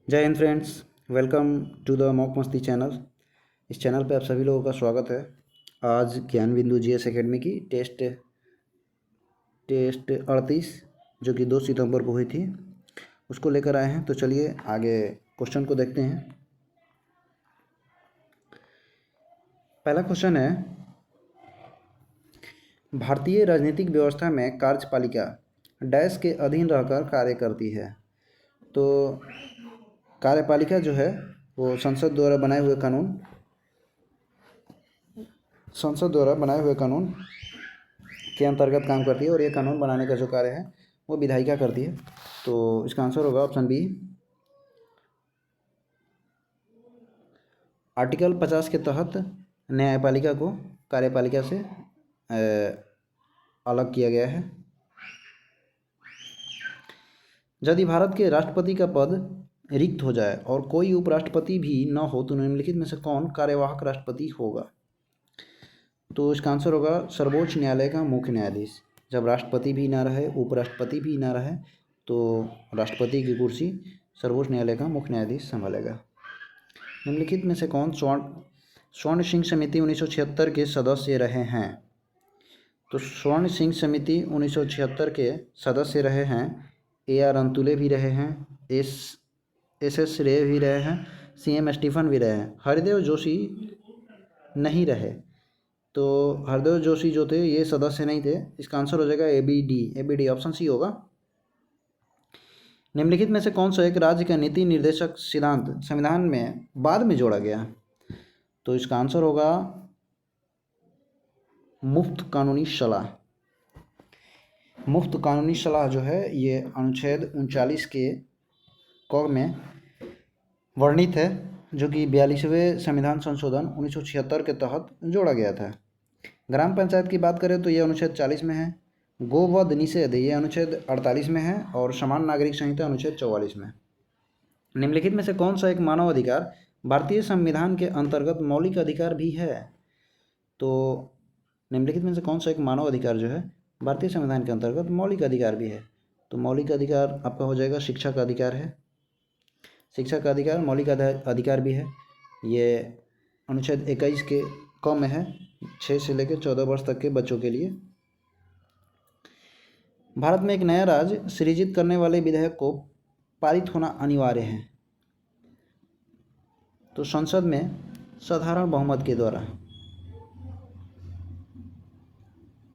जय हिंद friends, welcome to the mock Masti channel. इस चैनल पे आप सभी लोगों का स्वागत है। आज ज्ञान बिंदु जीएस एकेडमी की टेस्ट टेस्ट 38 जो कि 2 सितंबर को हुई थी उसको लेकर आए हैं। तो चलिए आगे क्वेश्चन को देखते हैं। पहला क्वेश्चन है, भारतीय राजनीतिक व्यवस्था में कार्यपालिका डैश के अधीन रहकर कार्य करती है। तो कार्यपालिका जो है वो संसद द्वारा बनाए हुए कानून के अंतर्गत काम करती है और ये कानून बनाने का जो कार्य है वो विधायिका करती है। तो इसका आंसर होगा ऑप्शन बी। आर्टिकल 50 के तहत न्यायपालिका को कार्यपालिका से अलग किया गया है। यदि भारत के राष्ट्रपति का पद रिक्त हो जाए और कोई उपराष्ट्रपति भी न हो तो निम्नलिखित में से कौन कार्यवाहक राष्ट्रपति होगा? तो इसका आंसर होगा सर्वोच्च न्यायालय का मुख्य न्यायाधीश। जब राष्ट्रपति भी ना रहे, उपराष्ट्रपति भी ना रहे, तो राष्ट्रपति की कुर्सी सर्वोच्च न्यायालय का मुख्य न्यायाधीश संभालेगा। निम्नलिखित में से कौन स्वर्ण सिंह समिति 1976 के सदस्य रहे हैं? तो स्वर्ण सिंह समिति 1976 के सदस्य रहे हैं AR अंतुले भी रहे हैं, SS रे भी रहे हैं, CM स्टीफन भी रहे हैं। हरदेव जोशी नहीं रहे। तो हरदेव जोशी जो थे ये सदस्य नहीं थे। इसका आंसर हो जाएगा ABD ऑप्शन सी होगा। निम्नलिखित में से कौन सा एक राज्य का नीति निर्देशक सिद्धांत संविधान में बाद में जोड़ा गया? तो इसका आंसर होगा मुफ्त कानूनी सलाह। मुफ्त कानूनी सलाह जो है ये अनुच्छेद 39 के क में वर्णित है, जो कि 42वें संविधान संशोधन 1976 के तहत जोड़ा गया था। ग्राम पंचायत की बात करें तो ये अनुच्छेद 40 में है। गोवध निषेध ये अनुच्छेद 48 में है और समान नागरिक संहिता अनुच्छेद 44 में। निम्नलिखित में से कौन सा एक मानव अधिकार भारतीय संविधान के अंतर्गत मौलिक अधिकार भी है? तो निम्नलिखित में से कौन सा एक मानव अधिकार जो है भारतीय संविधान के अंतर्गत मौलिक अधिकार भी है? तो मौलिक अधिकार आपका हो जाएगा शिक्षा का अधिकार है। शिक्षा का अधिकार मौलिक अधिकार भी है। ये अनुच्छेद 21 के क में है, 6 से लेकर 14 वर्ष तक के बच्चों के लिए। भारत में एक नया राज्य सृजित करने वाले विधेयक को पारित होना अनिवार्य है। तो संसद में साधारण बहुमत के द्वारा,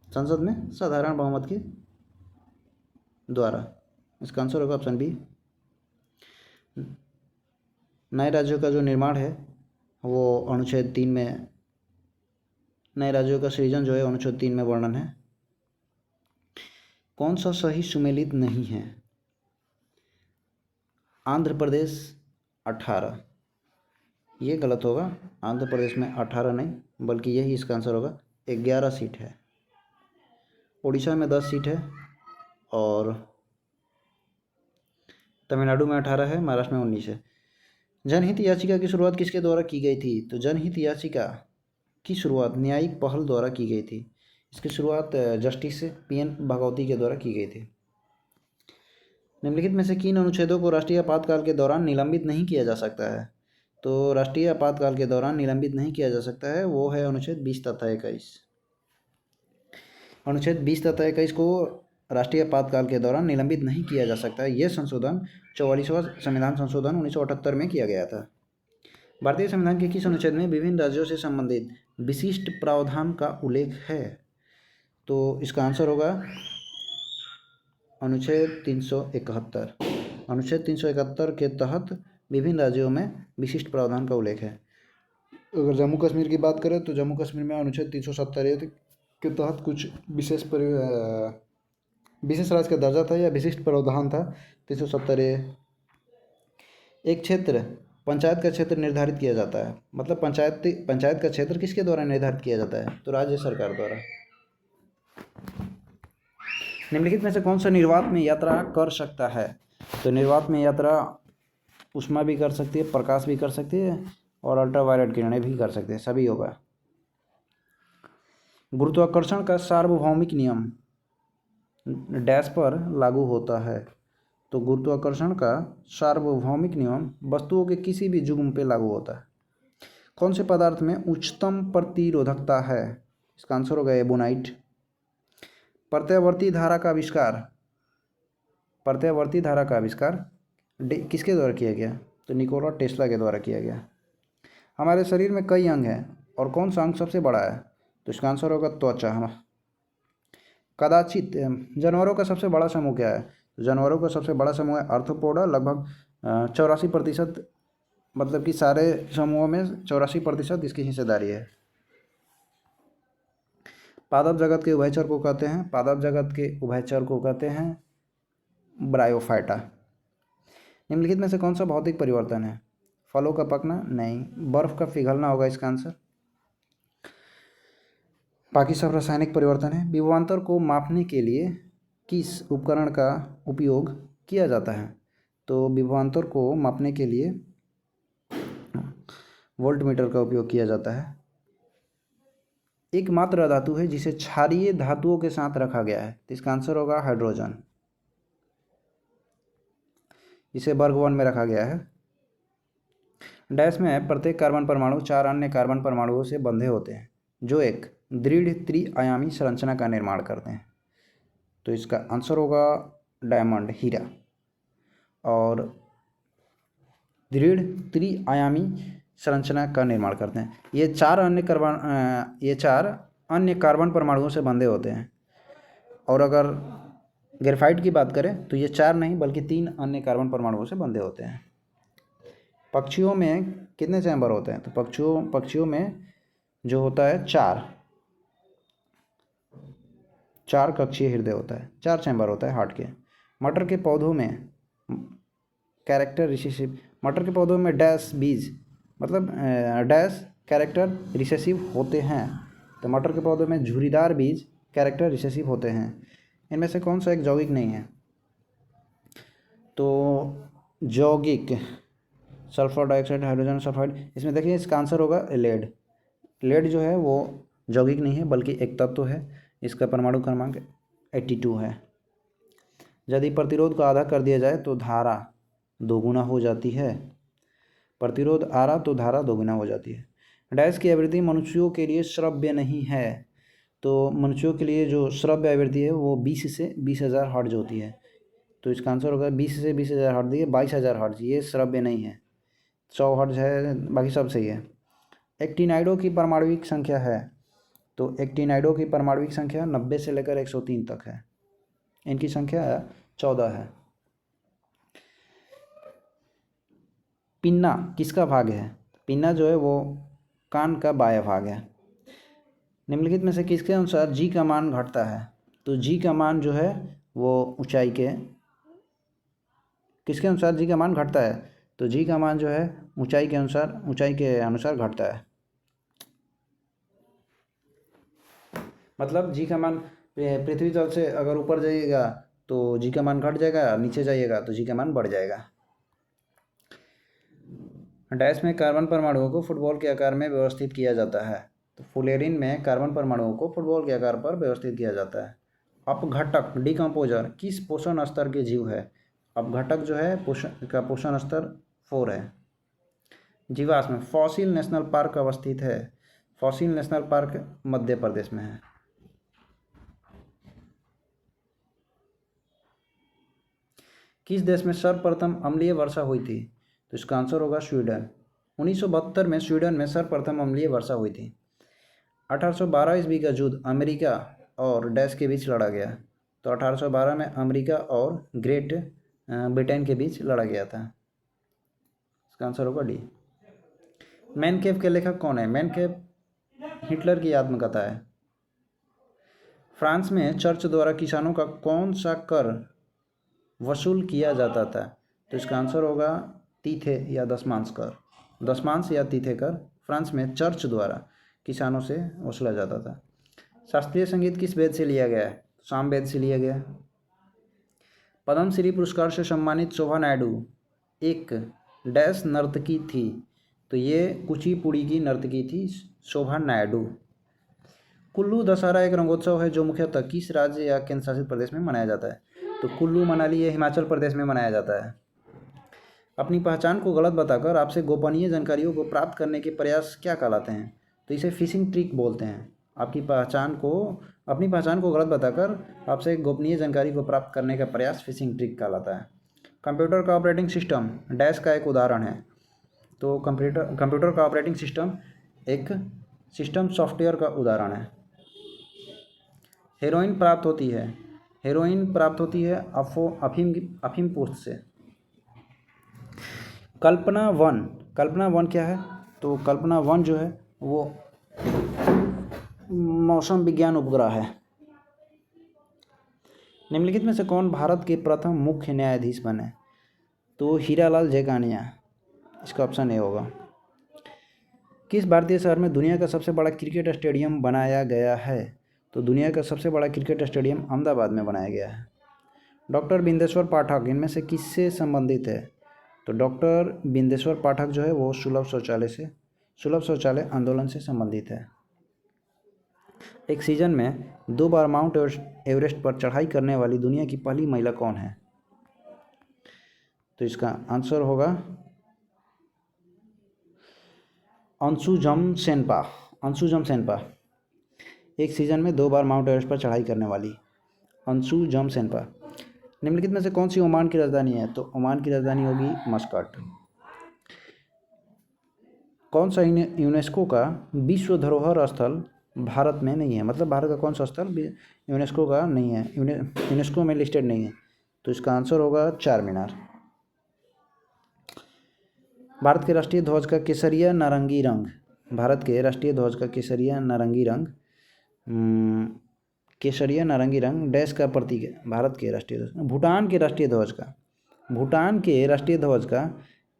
संसद में साधारण बहुमत के द्वारा। इसका आंसर होगा ऑप्शन बी। नए राज्यों का जो निर्माण है वो अनुच्छेद 3 में, नए राज्यों का सृजन जो है अनुच्छेद 3 में वर्णन है। कौन सा सही सुमेलित नहीं है? आंध्र प्रदेश 18, ये गलत होगा। आंध्र प्रदेश में 18 नहीं बल्कि यही इसका आंसर होगा, 11 सीट है। उड़ीसा में 10 सीट है और तमिलनाडु में 18 है, महाराष्ट्र में 19 है। जनहित याचिका की शुरुआत किसके द्वारा की गई थी? तो जनहित याचिका की शुरुआत न्यायिक पहल द्वारा की गई थी। इसकी शुरुआत जस्टिस PN भागवती के द्वारा की गई थी। निम्नलिखित में से किन अनुच्छेदों को राष्ट्रीय आपातकाल के दौरान निलंबित नहीं किया जा सकता है? तो राष्ट्रीय आपातकाल के दौरान निलंबित नहीं किया जा सकता है वो है अनुच्छेद 20 तथा 21। अनुच्छेद 20 तथा 21 को राष्ट्रीय आपातकाल के दौरान निलंबित नहीं किया जा सकता है। यह संशोधन 44वां संविधान संशोधन 1978 में किया गया था। भारतीय संविधान के किस अनुच्छेद में विभिन्न राज्यों से संबंधित विशिष्ट प्रावधान का उल्लेख है? तो इसका आंसर होगा अनुच्छेद 371। अनुच्छेद 371 के तहत विभिन्न राज्यों में विशिष्ट प्रावधान का उल्लेख है। अगर जम्मू कश्मीर की बात करें तो जम्मू कश्मीर में अनुच्छेद 370 के तहत कुछ विशेष राज्य का दर्जा था या विशिष्ट प्रावधान था। 370 एक क्षेत्र पंचायत का क्षेत्र निर्धारित किया जाता है, मतलब पंचायत का क्षेत्र किसके द्वारा निर्धारित किया जाता है? तो राज्य सरकार द्वारा। निम्नलिखित में से कौन सा निर्वात में यात्रा कर सकता है? तो निर्वात में यात्रा ऊष्मा भी कर सकती है, प्रकाश भी कर सकती है और अल्ट्रावायलेट किरणें भी कर सकते हैं, सभी होगा। गुरुत्वाकर्षण का सार्वभौमिक नियम डैश पर लागू होता है? तो गुरुत्वाकर्षण का सार्वभौमिक नियम वस्तुओं के किसी भी युग्म पे लागू होता है। कौन से पदार्थ में उच्चतम प्रतिरोधकता है? इसका आंसर होगा एबोनाइट। प्रत्यावर्ती धारा का आविष्कार किसके द्वारा किया गया? तो निकोला टेस्ला के द्वारा किया गया। हमारे शरीर में कई अंग हैं और कौन सा अंग सबसे बड़ा है? तो इसका आंसर होगा त्वचा। कदाचित जानवरों का सबसे बड़ा समूह क्या है? तो जानवरों का सबसे बड़ा समूह है आर्थ्रोपोडा, लगभग 84%, मतलब कि सारे समूहों में 84% इसकी हिस्सेदारी है। पादप जगत के उभयचर को कहते हैं ब्रायोफाइटा। निम्नलिखित में से कौन सा भौतिक परिवर्तन है? फलों का पकना? नहीं। बर्फ का पिघलना होगा इसका आंसर। बाकी सब रासायनिक परिवर्तन है। विभवांतर को मापने के लिए किस उपकरण का उपयोग किया जाता है? तो विभवांतर को मापने के लिए वोल्टमीटर का उपयोग किया जाता है। एकमात्र धातु है जिसे क्षारीय धातुओं के साथ रखा गया है, तो इसका आंसर होगा हाइड्रोजन। इसे वर्ग 1 में रखा गया है। डैश में प्रत्येक कार्बन परमाणु 4 अन्य कार्बन परमाणुओं से बंधे होते हैं जो एक दृढ़ त्रिआयामी संरचना का निर्माण करते हैं, तो इसका आंसर होगा डायमंड, हीरा। और दृढ़ त्रिआयामी संरचना का निर्माण करते हैं। ये चार अन्य कार्बन परमाणुओं से बंधे होते हैं। और अगर ग्रेफाइट की बात करें तो ये 4 नहीं बल्कि 3 अन्य कार्बन परमाणुओं से बंधे होते हैं। पक्षियों में कितने चैम्बर होते हैं? तो पक्षियों में जो होता है 4 कक्षीय हृदय होता है, 4 चैम्बर होता है हार्ट के। मटर के पौधों में मटर के पौधों में डैश बीज, मतलब डैश कैरेक्टर रिसेसिव होते हैं, तो मटर के पौधों में झुर्रीदार बीज कैरेक्टर रिसेसिव होते हैं। इनमें से कौन सा एक यौगिक नहीं है? तो यौगिक सल्फर डाइऑक्साइड, हाइड्रोजन सल्फाइड, इसमें देखिए इसका आंसर होगा लेड। लेड जो है वो यौगिक नहीं है बल्कि एक तत्व है। इसका परमाणु क्रमांक 82 है। यदि प्रतिरोध को आधा कर दिया जाए तो धारा दोगुना हो जाती है। प्रतिरोध आधा तो धारा दोगुना हो जाती है। डैश की आवृत्ति मनुष्यों के लिए श्रव्य नहीं है, तो मनुष्यों के लिए जो श्रव्य आवृत्ति है वो 20 से 20,000 हर्ट्ज होती है, तो इसका आंसर होगा 20 से 20,000 हर्ट्ज। ये 22,000 हर्ट्ज, ये श्रव्य नहीं है। 100 हर्ट्ज है, बाकी सब सही है। एक्टिनाइडों की परमाणुविक संख्या है, तो एक्टिनाइडों की परमाणुविक संख्या 90 से लेकर 103 तक है। इनकी संख्या 14 है। पिन्ना किसका भाग है? पिन्ना जो है वो कान का बाह्य भाग है। निम्नलिखित में से किसके अनुसार जी का मान घटता है? तो जी का मान जो है वो ऊंचाई के, किसके अनुसार जी का मान घटता है? तो जी का मान जो है ऊंचाई के अनुसार घटता है। मतलब जी का मान पृथ्वी तल से अगर ऊपर जाइएगा तो जी का मान घट जाएगा, नीचे जाइएगा तो जी का मान बढ़ जाएगा। डैश में कार्बन परमाणुओं को फुटबॉल के आकार में व्यवस्थित किया जाता है, तो फुलेरिन में कार्बन परमाणुओं को फुटबॉल के आकार पर व्यवस्थित किया जाता है। अपघटक डिकम्पोजर किस पोषण स्तर के जीव है? अपघटक जो है पोषण स्तर 4 है। जीवाश्म फॉसिल नेशनल पार्क अवस्थित है। Fossil national park Madhya Pradesh में है। किस देश में सर्वप्रथम अम्लीय वर्षा हुई थी? तो इसका आंसर होगा स्वीडन। 1972 में स्वीडन में सर्वप्रथम अम्लीय वर्षा हुई थी। 1812 ईस्वी का युद्ध अमेरिका और डैश के बीच लड़ा गया, तो 1812 में अमेरिका और ग्रेट ब्रिटेन के बीच लड़ा गया था। इसका आंसर होगा डी। मैन केव के लेखक कौन है? मैन केव हिटलर की आत्मकथा है। फ्रांस में चर्च द्वारा किसानों का कौन सा कर वसूल किया जाता था? तो इसका आंसर होगा तीथे या दशमांश कर। दशमांश या तीथे कर फ्रांस में चर्च द्वारा किसानों से वसूला जाता था। शास्त्रीय संगीत किस वेद से लिया गया है? सामवेद से लिया गया। पद्मश्री पुरस्कार से सम्मानित शोभा नायडू एक डैश नर्तकी थी, तो ये कुचिपुड़ी की नर्तकी थी शोभा नायडू। कुल्लू दशहरा एक रंगोत्सव है जो मुख्यतः किस राज्य या केंद्र शासित प्रदेश में मनाया जाता है? तो कुल्लू मनाली ये हिमाचल प्रदेश में मनाया जाता है। अपनी पहचान को गलत बताकर आपसे गोपनीय जानकारियों को प्राप्त करने के प्रयास क्या कहलाते हैं? तो इसे फिशिंग ट्रिक बोलते हैं। अपनी पहचान को गलत बताकर आपसे गोपनीय जानकारी को प्राप्त करने का प्रयास फिशिंग ट्रिक कहलाता है। कंप्यूटर का ऑपरेटिंग सिस्टम डैश का एक उदाहरण है। तो कंप्यूटर का ऑपरेटिंग सिस्टम एक सिस्टम सॉफ्टवेयर का उदाहरण है। हेरोइन प्राप्त होती है अफीम पुष्प से। कल्पना वन क्या है? तो कल्पना वन जो है वो मौसम विज्ञान उपग्रह है। निम्नलिखित में से कौन भारत के प्रथम मुख्य न्यायाधीश बने? तो हीरालाल जेकानिया, इसका ऑप्शन ए होगा। किस भारतीय शहर में दुनिया का सबसे बड़ा क्रिकेट स्टेडियम बनाया गया है? तो दुनिया का सबसे बड़ा क्रिकेट स्टेडियम अहमदाबाद में बनाया गया है। डॉक्टर बिंदेश्वर पाठक इनमें से किससे संबंधित है? तो डॉक्टर बिंदेश्वर पाठक जो है वो सुलभ शौचालय आंदोलन से संबंधित है। एक सीजन में 2 बार माउंट एवरेस्ट पर चढ़ाई करने वाली दुनिया की पहली महिला कौन है? तो इसका आंसर होगा अंशुजम सेनपा। एक सीजन में 2 बार माउंट एवरेस्ट पर चढ़ाई करने वाली अंशुजम सेनपा। निम्नलिखित में से कौन सी ओमान की राजधानी है? तो ओमान की राजधानी होगी मस्कट। कौन सा यूनेस्को का विश्व धरोहर स्थल भारत में नहीं है? मतलब भारत का कौन सा स्थल यूनेस्को का नहीं है, यूनेस्को में लिस्टेड नहीं है? तो इसका आंसर होगा चार मीनार। भारत के राष्ट्रीय ध्वज का केसरिया नारंगी रंग केसरिया नारंगी रंग डैश का प्रतीक है। भारत के राष्ट्रीय ध्वज भूटान के राष्ट्रीय ध्वज का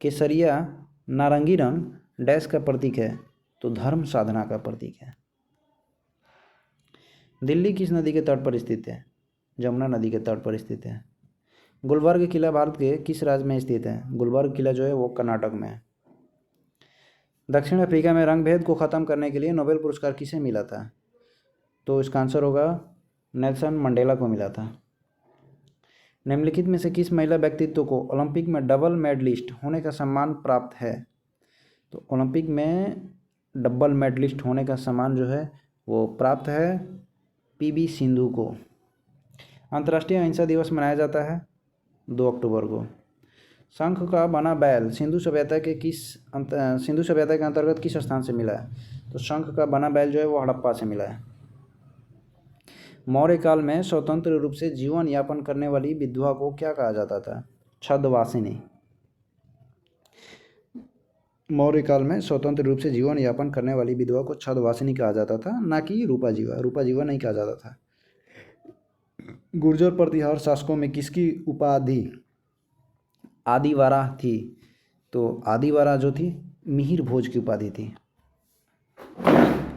केसरिया नारंगी रंग डैश का प्रतीक है। तो धर्म साधना का प्रतीक है। दिल्ली किस नदी के तट पर स्थित है? जमुना नदी के तट पर स्थित है। गुलबर्ग किला भारत के किस राज्य में स्थित है? गुलबर्ग किला जो है वो कर्नाटक में है। दक्षिण अफ्रीका में रंग भेद को ख़त्म करने के लिए नोबेल पुरस्कार किसे मिला था? तो इसका आंसर होगा नेल्सन मंडेला को मिला था। निम्नलिखित में से किस महिला व्यक्तित्व को ओलंपिक में डबल मेडलिस्ट होने का सम्मान प्राप्त है? तो ओलंपिक में डबल मेडलिस्ट होने का सम्मान जो है वो प्राप्त है पीवी सिंधु को। अंतर्राष्ट्रीय अहिंसा दिवस मनाया जाता है 2 अक्टूबर को। शंख का बना बैल सिंधु सभ्यता के अंतर्गत किस स्थान से मिला है? तो शंख का बना बैल जो है वो हड़प्पा से मिला है। मौर्य काल में स्वतंत्र रूप से जीवन यापन करने वाली विधवा को क्या कहा जाता था? छद्मवासिनी। मौर्य काल में स्वतंत्र रूप से जीवन यापन करने वाली विधवा को छद्मवासिनी कहा जाता था, ना कि रूपा जीवा नहीं कहा जाता था। गुर्जर प्रतिहार शासकों में किसकी उपाधि आदिवारा थी? तो आदिवारा जो थी मिहिर भोज की उपाधि थी।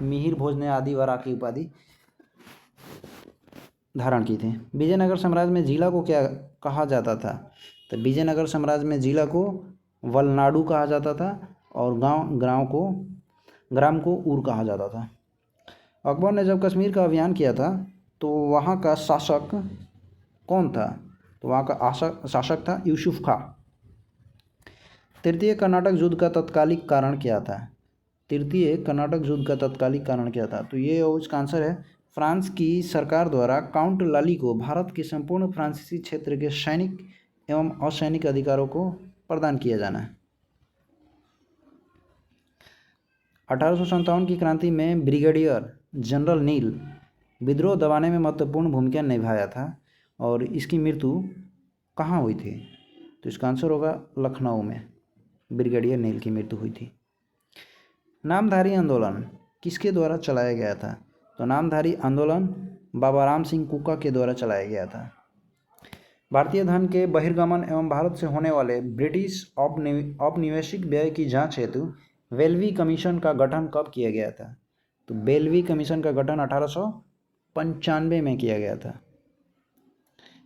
मिहिर भोज ने आदिवारा की उपाधि धारण की थी। विजयनगर साम्राज्य में जिला को क्या कहा जाता था? तो विजयनगर साम्राज्य में जिला को वलनाडु कहा जाता था और ग्राम को उर कहा जाता था। अकबर ने जब कश्मीर का अभियान किया था तो वहाँ का शासक कौन था? तो वहाँ का शासक था यूसुफ खां। तृतीय कर्नाटक युद्ध का तत्कालिक कारण क्या था? तो ये उसका आंसर है फ्रांस की सरकार द्वारा काउंट लाली को भारत के संपूर्ण फ्रांसीसी क्षेत्र के सैनिक एवं असैनिक अधिकारों को प्रदान किया जाना है। 1857 की क्रांति में ब्रिगेडियर जनरल नील विद्रोह दबाने में महत्वपूर्ण भूमिका निभाया था और इसकी मृत्यु कहाँ हुई थी? तो इसका आंसर होगा लखनऊ में ब्रिगेडियर नील की मृत्यु हुई थी। नामधारी आंदोलन किसके द्वारा चलाया गया था? तो नामधारी आंदोलन बाबा राम सिंह कुका के द्वारा चलाया गया था। भारतीय धन के बहिर्गमन एवं भारत से होने वाले ब्रिटिश औपनिवेशिक व्यय की जांच हेतु वेल्वी कमीशन का गठन कब किया गया था? तो वेल्वी कमीशन का गठन 1895 में किया गया था।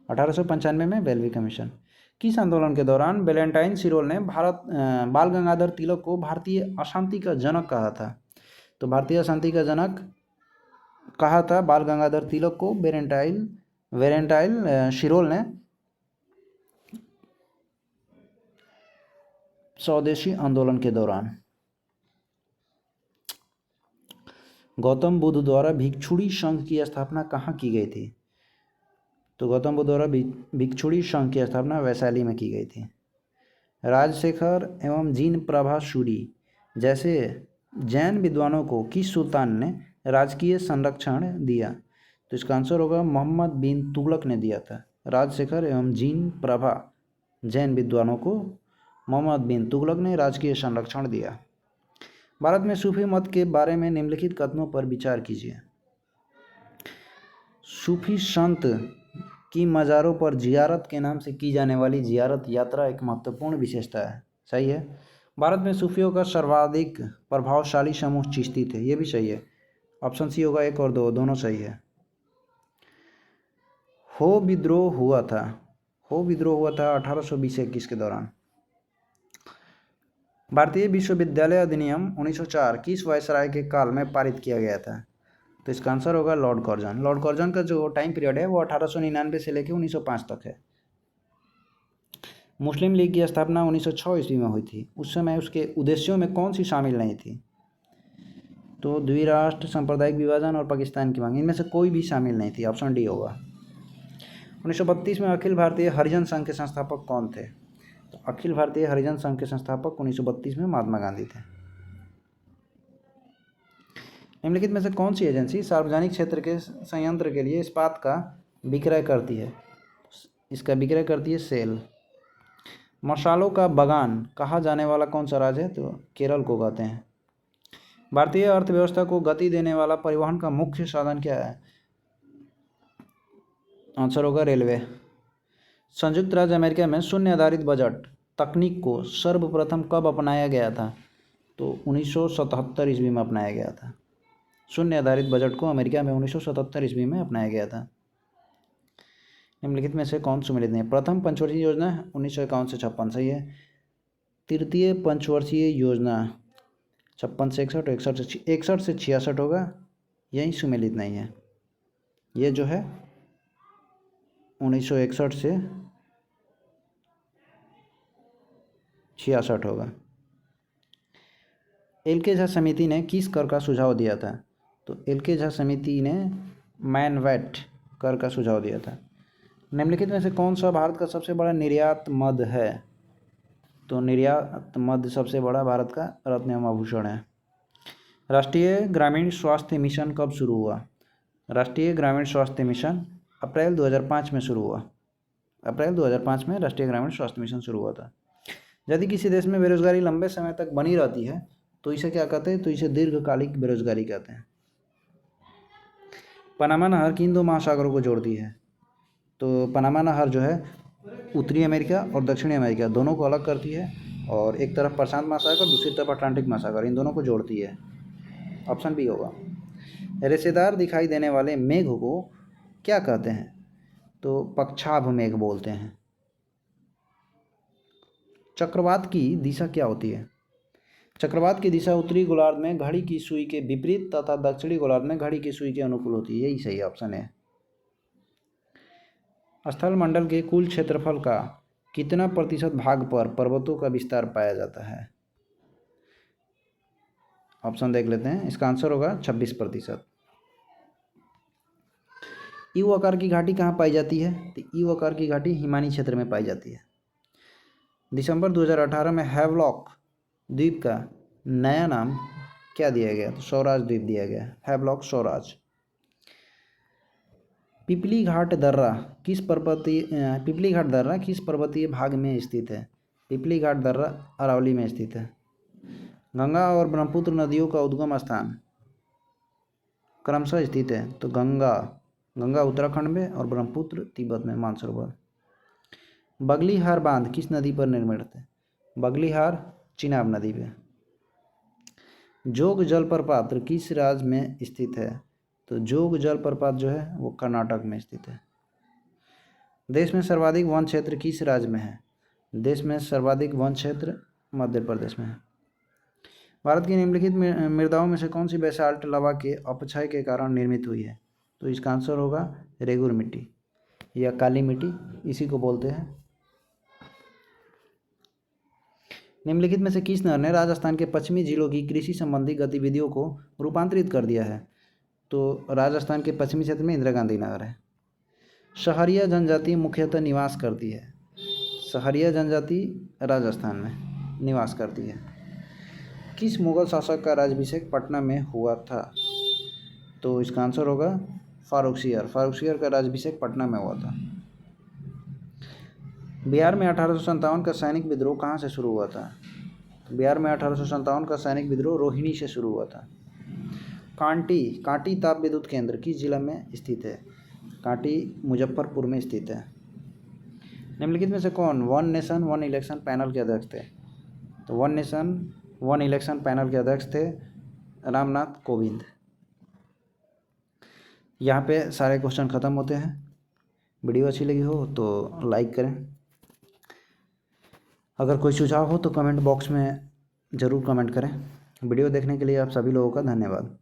1895 में वेल्वी कमीशन। किस आंदोलन के दौरान वैलेंटाइन सिरोल ने बाल गंगाधर तिलक को भारतीय अशांति का जनक कहा था? तो भारतीय अशांति का जनक कहा था बाल गंगाधर तिलक को वैलेंटाइन सिरोल ने स्वदेशी आंदोलन के दौरान। गौतम बुद्ध द्वारा भिक्षुणी संघ की स्थापना कहाँ की गई थी? तो गौतम बुद्ध द्वारा भिक्षुणी संघ की स्थापना वैशाली में की गई थी। राजशेखर एवं जीन प्रभा सूरी जैसे जैन विद्वानों को किस सुल्तान ने राजकीय संरक्षण दिया? तो इसका आंसर होगा मोहम्मद बिन तुगलक ने दिया था। राजशेखर एवं जीन प्रभा जैन विद्वानों को मोहम्मद बिन तुगलक ने राजकीय संरक्षण दिया। भारत में सूफी मत के बारे में निम्नलिखित कथनों पर विचार कीजिए। सूफी संत की मज़ारों पर जियारत के नाम से की जाने वाली जियारत यात्रा एक महत्वपूर्ण विशेषता है। सही है। भारत में सूफियों का सर्वाधिक प्रभावशाली समूह चिश्ती थे। ये भी सही है। ऑप्शन सी होगा 1 और 2 दोनों सही है। हो विद्रोह हुआ था 1820-21 के दौरान। भारतीय विश्वविद्यालय अधिनियम 1904 किस वायसराय के काल में पारित किया गया था? तो इसका आंसर होगा लॉर्ड कर्जन। लॉर्ड कर्जन का जो टाइम पीरियड है वो 1899 से लेकर 1905 तक है। मुस्लिम लीग की स्थापना 1906 ईस्वी में हुई थी। उस समय उसके उद्देश्यों में कौन सी शामिल नहीं थी? तो द्विराष्ट्र, सांप्रदायिक विभाजन और पाकिस्तान की मांग, इनमें से कोई भी शामिल नहीं थी। ऑप्शन डी होगा। 1932 में अखिल भारतीय हरिजन संघ के संस्थापक कौन थे? तो अखिल भारतीय हरिजन संघ के संस्थापक 1932 में महात्मा गांधी थे। निम्नलिखित में से कौन सी एजेंसी सार्वजनिक क्षेत्र के संयंत्र के लिए इस्पात का विक्रय करती है? इसका विक्रय करती है सेल। मसालों का बागान कहा जाने वाला कौन सा राज्य है? तो केरल को कहते हैं। भारतीय अर्थव्यवस्था को गति देने वाला परिवहन का मुख्य साधन क्या है? आंसर होगा रेलवे। संयुक्त राज्य अमेरिका में शून्य आधारित बजट तकनीक को सर्वप्रथम कब अपनाया गया था? तो 1977 ईस्वी में अपनाया गया था। शून्य आधारित बजट को अमेरिका में 1977 ईस्वी में अपनाया गया था। निम्नलिखित में से कौन सुमेलित नहीं है? प्रथम पंचवर्षीय योजना 1951 से 56 सही है। तृतीय पंचवर्षीय योजना 56 से 61, 61 से 66 होगा, यही सुमेलित नहीं है। ये जो है 1961 से 66 होगा। एल.के. झा समिति ने किस कर का सुझाव दिया था? तो एल.के. झा समिति ने मैनवेट कर का सुझाव दिया था। निम्नलिखित में से कौन सा भारत का सबसे बड़ा निर्यात मद है? तो निर्यात मद सबसे बड़ा भारत का रत्न एवं आभूषण है। राष्ट्रीय ग्रामीण स्वास्थ्य मिशन कब शुरू हुआ? राष्ट्रीय ग्रामीण स्वास्थ्य मिशन अप्रैल 2005 में शुरू हुआ। अप्रैल 2005 में राष्ट्रीय ग्रामीण स्वास्थ्य मिशन शुरू हुआ था। यदि किसी देश में बेरोजगारी लंबे समय तक बनी रहती है तो इसे क्या कहते हैं? तो इसे दीर्घकालिक बेरोजगारी कहते हैं। पनामा नहर किन दो महासागरों को जोड़ती है? तो पनामा नहर जो है उत्तरी अमेरिका और दक्षिणी अमेरिका दोनों को अलग करती है, और एक तरफ प्रशांत महासागर, दूसरी तरफ अटलांटिक महासागर, इन दोनों को जोड़ती है। ऑप्शन बी होगा। रेशेदार दिखाई देने वाले मेघ को क्या कहते हैं? तो पक्षाभ मेघ बोलते हैं। चक्रवात की दिशा क्या होती है? चक्रवात की दिशा उत्तरी गोलार्ध में घड़ी की सुई के विपरीत तथा दक्षिणी गोलार्ध में घड़ी की सुई के अनुकूल होती है। यही सही ऑप्शन है। स्थल मंडल के कुल क्षेत्रफल का कितना प्रतिशत भाग पर पर्वतों का विस्तार पाया जाता है? ऑप्शन देख लेते हैं। इसका आंसर होगा 26%। यू आकार की घाटी कहाँ पाई जाती है? तो यू आकार की घाटी हिमानी क्षेत्र में पाई जाती है। दिसंबर 2018 में हैवलॉक द्वीप का नया नाम क्या दिया गया? तो स्वराज द्वीप दिया गया। हैवलॉक स्वराज। पिपली घाट दर्रा किस पर्वतीय भाग में स्थित है? पिपली घाट दर्रा अरावली में स्थित है। गंगा और ब्रह्मपुत्र नदियों का उद्गम स्थान क्रमशः स्थित है। तो गंगा उत्तराखंड में और ब्रह्मपुत्र तिब्बत में, मानसरोवर। बगलीहार बांध किस नदी पर निर्मित है? बगलीहार चिनाब नदी पे। जोग जलप्रपात किस राज्य में स्थित है? तो जोग जलप्रपात जो है वो कर्नाटक में स्थित है। देश में सर्वाधिक वन क्षेत्र किस राज्य में है? देश में सर्वाधिक वन क्षेत्र मध्य प्रदेश में है। भारत की निम्नलिखित मृदाओं में से कौन सी बेसाल्ट लवा के अपक्षय के कारण निर्मित हुई है? तो इसका आंसर होगा रेगुर मिट्टी या काली मिट्टी, इसी को बोलते हैं। निम्नलिखित में से किस नहर ने राजस्थान के पश्चिमी जिलों की कृषि संबंधी गतिविधियों को रूपांतरित कर दिया है? तो राजस्थान के पश्चिमी क्षेत्र में इंदिरा गांधी नहर है। सहरिया जनजाति मुख्यतः निवास करती है। सहरिया जनजाति राजस्थान में निवास करती है। किस मुगल शासक का राज्याभिषेक पटना में हुआ था? तो इसका आंसर होगा फारुखसियर। फारुखसियर का राज्याभिषेक पटना में हुआ था। बिहार में 1857 का सैनिक विद्रोह कहाँ से शुरू हुआ था? बिहार में 1857 का सैनिक विद्रोह रोहिणी से शुरू हुआ था। कांटी ताप विद्युत केंद्र किस जिला में स्थित है? कांटी मुजफ्फरपुर में स्थित है। निम्नलिखित में से कौन one nation one election panel के अध्यक्ष थे? तो one nation one election panel के अध्यक्ष थे रामनाथ कोविंद। यहाँ पे सारे क्वेश्चन ख़त्म होते हैं। वीडियो अच्छी लगी हो तो लाइक करें। अगर कोई सुझाव हो तो कमेंट बॉक्स में ज़रूर कमेंट करें। वीडियो देखने के लिए आप सभी लोगों का धन्यवाद।